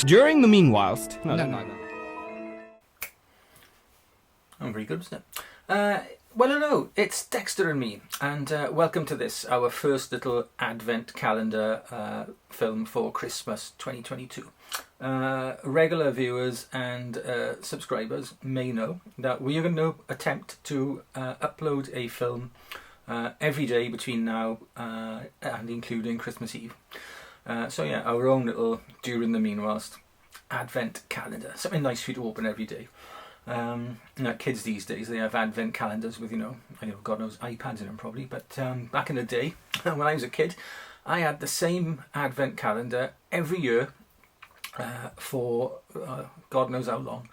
During the meanwhilest... No. I'm very good, wasn't it? Well, hello, it's Dexter and me, and welcome to this, our first little advent calendar film for Christmas 2022. Regular viewers and subscribers may know that we are going to attempt to upload a film every day between now and including Christmas Eve. So yeah, our own little during the meanwhilest advent calendar, something nice for you to open every day. Kids these days, they have advent calendars with, God knows, iPads in them probably, but back in the day, when I was a kid, I had the same advent calendar every year for God knows how long.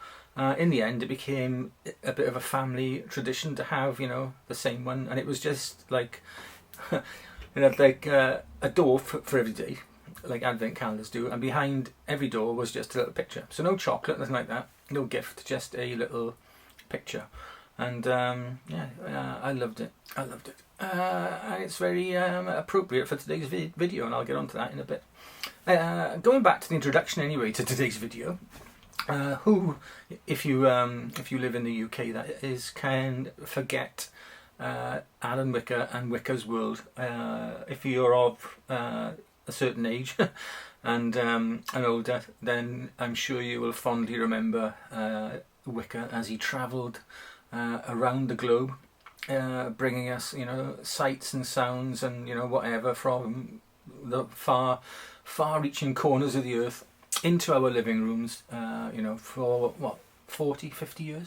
In the end, it became a bit of a family tradition to have, the same one, and it was just like, a door for every day, like advent calendars do, and behind every door was just a little picture. So no chocolate, nothing like that. No gift, just a little picture, and I loved it. And it's very appropriate for today's video, and I'll get onto that in a bit. Going back to the introduction anyway to today's video, who, if you live in the UK, that is, can forget Alan Wicker and Wicker's World? If you're of a certain age. And older, then I'm sure you will fondly remember Wicker as he travelled around the globe, bringing us, sights and sounds and, whatever from the far-reaching corners of the earth into our living rooms, for, 40, 50 years.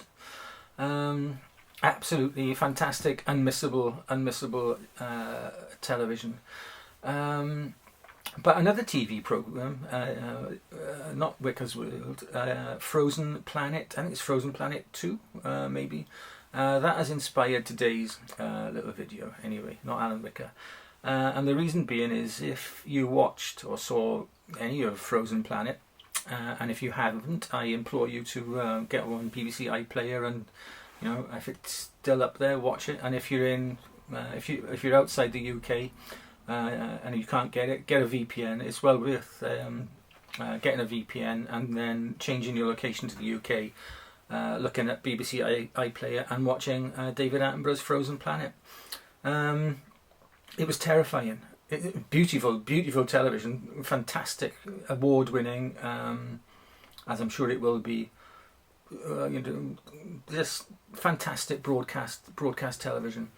Absolutely fantastic, unmissable television. But another TV programme, not Wicker's World, Frozen Planet, I think it's Frozen Planet 2, maybe. That has inspired today's little video, anyway, not Alan Wicker. And the reason being is, if you watched or saw any of Frozen Planet, and if you haven't, I implore you to get one BBC iPlayer and, if it's still up there, watch it. And if you're in, if you're outside the UK, and you can't get it, get a VPN. It's well worth getting a VPN and then changing your location to the UK, looking at BBC iPlayer and watching David Attenborough's Frozen Planet. It was terrifying. Beautiful television, fantastic, award-winning, as I'm sure it will be. Just fantastic broadcast television.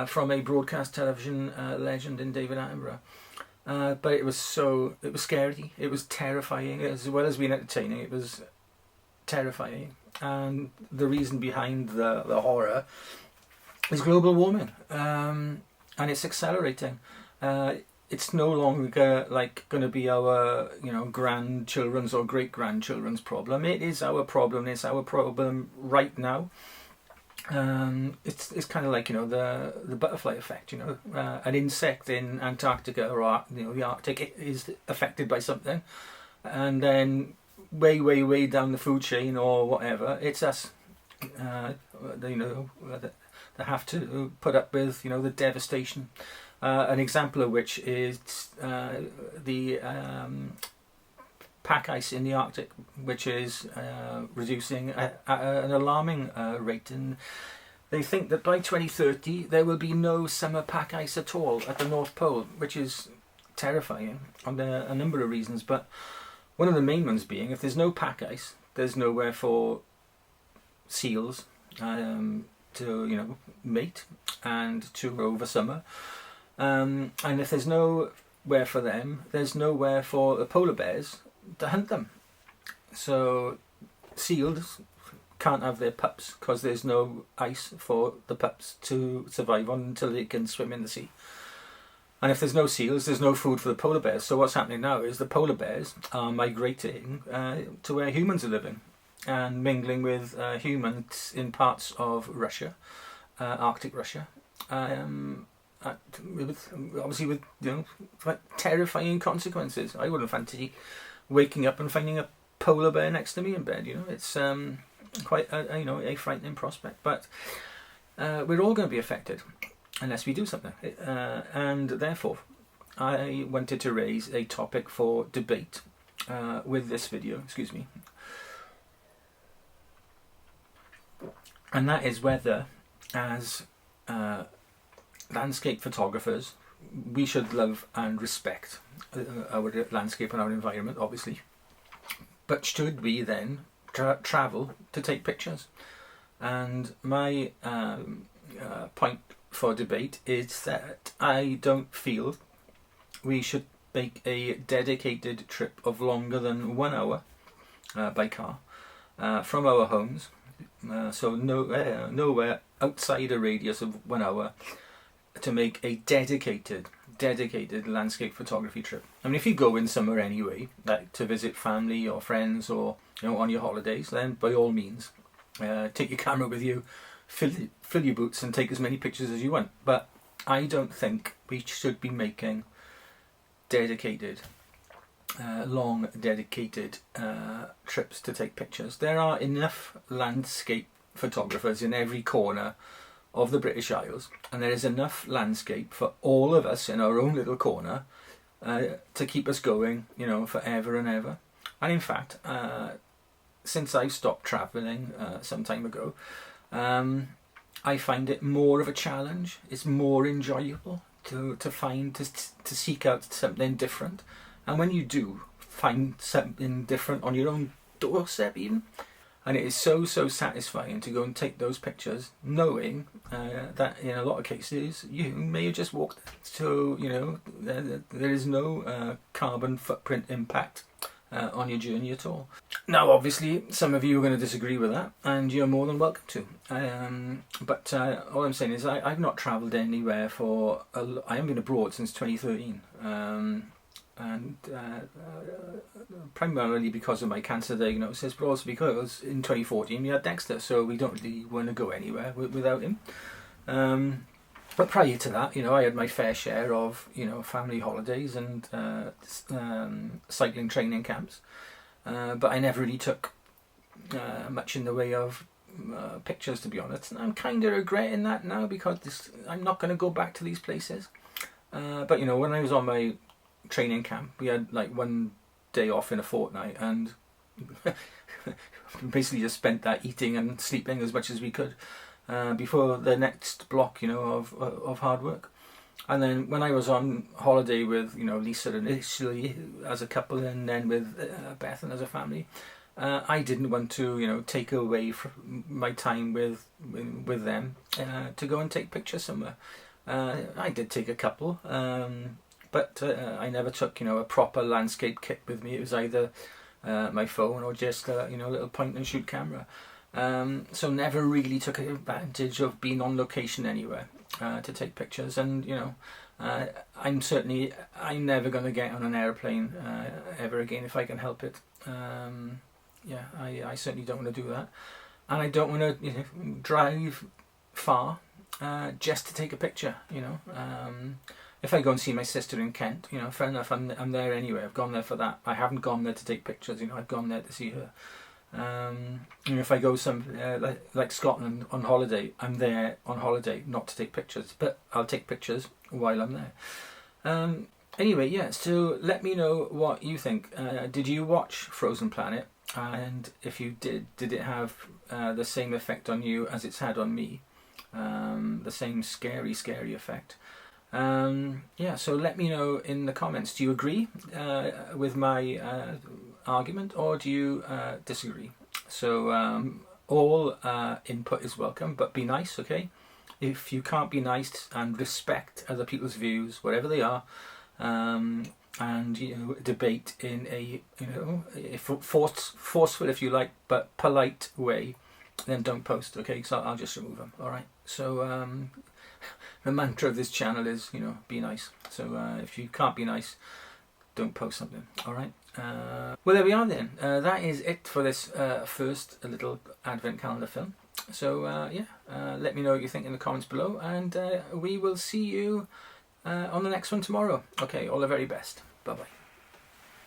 From a broadcast television legend in David Attenborough. But it was scary, it was terrifying, as well as being entertaining, it was terrifying. And the reason behind the horror is global warming, and it's accelerating. It's no longer going to be our grandchildren's or great-grandchildren's problem. It is our problem. It's our problem right now. It's kind of like the butterfly effect. An insect in Antarctica or the Arctic is affected by something, and then way down the food chain or whatever, it's us. They have to put up with the devastation. An example of which is the pack ice in the Arctic, which is reducing at an alarming rate, and they think that by 2030 there will be no summer pack ice at all at the North Pole, which is terrifying on a number of reasons, but one of the main ones being, if there's no pack ice, there's nowhere for seals to mate and to grow over summer, and if there's nowhere for them, there's nowhere for the polar bears to hunt them. So seals can't have their pups because there's no ice for the pups to survive on until they can swim in the sea. And if there's no seals, there's no food for the polar bears. So what's happening now is the polar bears are migrating to where humans are living and mingling with humans in parts of Russia, Arctic Russia, obviously with terrifying consequences. I wouldn't fancy waking up and finding a polar bear next to me in bed. It's quite a frightening prospect. But we're all going to be affected unless we do something, and therefore I wanted to raise a topic for debate with this video, excuse me, and that is whether, as landscape photographers, we should love and respect our landscape and our environment, obviously, but should we then travel to take pictures? And my point for debate is that I don't feel we should make a dedicated trip of longer than 1 hour by car from our homes, so nowhere outside a radius of 1 hour, to make a dedicated landscape photography trip. I mean, if you go in somewhere anyway, like to visit family or friends, or on your holidays, then by all means take your camera with you, fill your boots and take as many pictures as you want. But I don't think we should be making dedicated long dedicated trips to take pictures. There are enough landscape photographers in every corner of the British Isles, and there is enough landscape for all of us in our own little corner to keep us going, forever and ever. And in fact, since I stopped travelling some time ago, I find it more of a challenge. It's more enjoyable to seek out something different. And when you do find something different on your own doorstep even, and it is so satisfying to go and take those pictures, knowing that in a lot of cases you may have just walked, so there is no carbon footprint impact on your journey at all. Now obviously some of you are going to disagree with that, and you're more than welcome to, but all I'm saying is I've not travelled anywhere for I haven't been abroad since 2013, and primarily because of my cancer diagnosis, but also because in 2014 we had Dexter, so we don't really want to go anywhere without him. But prior to that, I had my fair share of family holidays and cycling training camps, but I never really took much in the way of pictures, to be honest. And I'm kind of regretting that now, because I'm not going to go back to these places. But when I was on my training camp, we had like 1 day off in a fortnight, and basically just spent that eating and sleeping as much as we could before the next block of hard work. And then when I was on holiday with Lisa initially as a couple, and then with Beth and as a family, I didn't want to take away from my time with them to go and take pictures somewhere. I did take a couple, but I never took a proper landscape kit with me. It was either my phone or just a little point and shoot camera. So never really took advantage of being on location anywhere to take pictures. And I'm never going to get on an airplane ever again if I can help it. I certainly don't want to do that, and I don't want to drive far just to take a picture. If I go and see my sister in Kent, fair enough, I'm there anyway. I've gone there for that. I haven't gone there to take pictures. I've gone there to see her. If I go like Scotland on holiday, I'm there on holiday not to take pictures, but I'll take pictures while I'm there. Anyway, yeah, so let me know what you think. Did you watch Frozen Planet? And if you did it have the same effect on you as it's had on me? The same scary effect? So let me know in the comments. Do you agree with my argument, or do you disagree? So all input is welcome, but be nice, okay? If you can't be nice and respect other people's views, whatever they are, and debate in a forceful, if you like, but polite way, then don't post, okay? So I'll just remove them. All right. So the mantra of this channel is be nice. So if you can't be nice, don't post something. All right. Well, there we are then. That is it for this first little advent calendar film. So let me know what you think in the comments below, and we will see you on the next one tomorrow. Okay, all the very best. Bye bye.